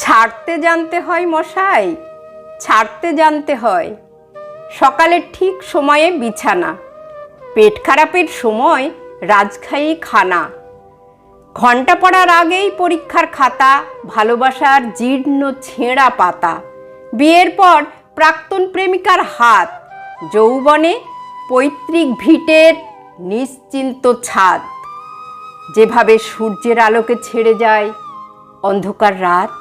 ছাড়তে জানতে হয় মশাই, ছাড়তে জানতে হয়। সকালে ঠিক সময়ে বিছানা, পেট খারাপের সময় রাজখাই খানা, ঘণ্টা পড়ার আগেই পরীক্ষার খাতা, ভালোবাসার জীর্ণ ছেঁড়া পাতা, বিয়ের পর প্রাক্তন প্রেমিকার হাত, যৌবনে পৈতৃক ভিটের নিশ্চিন্ত ছাদ। যেভাবে সূর্যের আলোকে ছেড়ে যায় অন্ধকার রাত,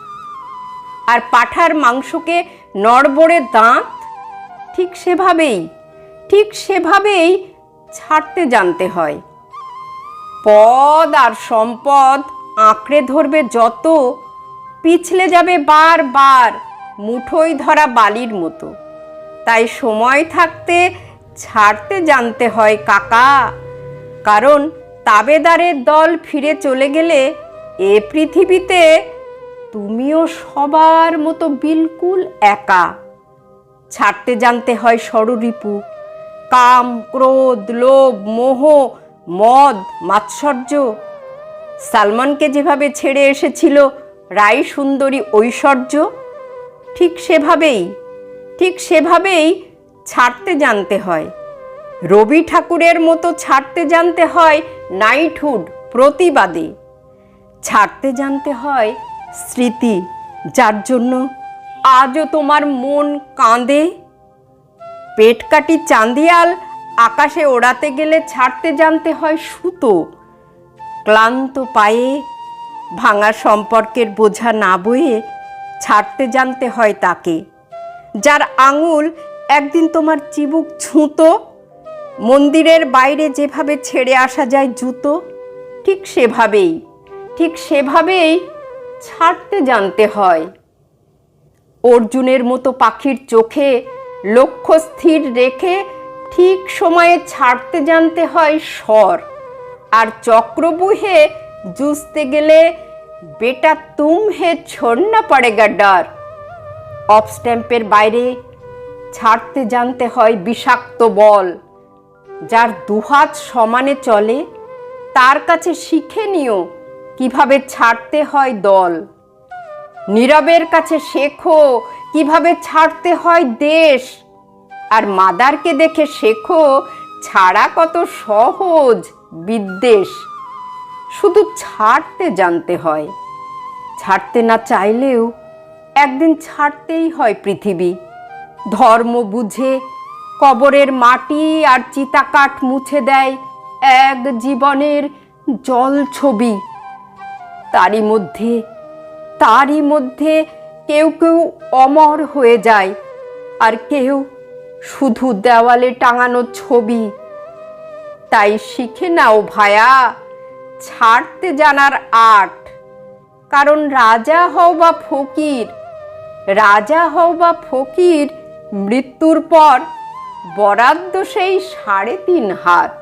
আর পাঁঠার মাংসকে নড়বড়ে দাঁত, ঠিক সেভাবেই ছাড়তে জানতে হয়। পদ আর সম্পদ আঁকড়ে ধরবে যত, পিছলে যাবে বারবার মুঠোয় ধরা বালির মতো। তাই সময় থাকতে ছাড়তে জানতে হয় কাকা, কারণ তাবেদারের দল ফিরে চলে গেলে এ পৃথিবীতে তুমিও সবার মতো বিলকুল একা। ছাড়তে জানতে হয় ষড়রিপু, কাম, ক্রোধ, লোভ, মোহ, মদ, মাৎসর্য। সালমানকে যেভাবে ছেড়ে এসেছিল রাই সুন্দরী ঐশ্বর্য, ঠিক সেভাবেই ছাড়তে জানতে হয়। রবি ঠাকুরের মতো ছাড়তে জানতে হয় নাইটহুড প্রতিবাদে। ছাড়তে জানতে হয় স্মৃতি, যার জন্য আজও তোমার মন কাঁদে। পেট কাটি চাঁদিয়াল আকাশে ওড়াতে গেলে ছাড়তে জানতে হয় সুতো। ক্লান্ত পায়ে ভাঙা সম্পর্কের বোঝা না বয়ে ছাড়তে জানতে হয় তাকে, যার আঙুল একদিন তোমার চিবুক ছুঁতো। মন্দিরের বাইরে যেভাবে ছেড়ে আসা যায় জুতো, ঠিক সেভাবেই ছাড়তে জানতে হয়। অর্জুনের মতো পাখির চোখে লক্ষ্য স্থির রেখে ঠিক সময়ে ছাড়তে জানতে হয় স্বর। আর চক্রবুহে জুঝতে গেলে বেটা তুম হে ছোড়না পড়েগা ডর। অফ স্ট্যাম্পের বাইরে ছাড়তে জানতে হয় বিষাক্ত বল। যার দুহাত সমানে চলে তার কাছে শিখে নিও কিভাবে ছাড়তে হয় দল। নীরবের কাছে শেখো কিভাবে ছাড়তে হয় দেশ। আর মাদারকে দেখে শেখো ছাড়া কত সহজ বিদ্বেষ। শুধু ছাড়তে জানতে হয়, ছাড়তে না চাইলেও একদিন ছাড়তেই হয় পৃথিবী। ধর্ম বুঝে কবরের মাটি আর চিতাকাঠ মুছে দেয় এক জীবনের জল ছবি। তারই মধ্যে কেউ অমর হয়ে যায়, আর কেউ শুধু দেওয়ালে টাঙানো ছবি। তাই শিখে নাও ভায়া ছাড়তে জানার আর্ট। কারণ রাজা হও বা ফকির, মৃত্যুর পর বরাদ্দ সেই 3.5 হাত।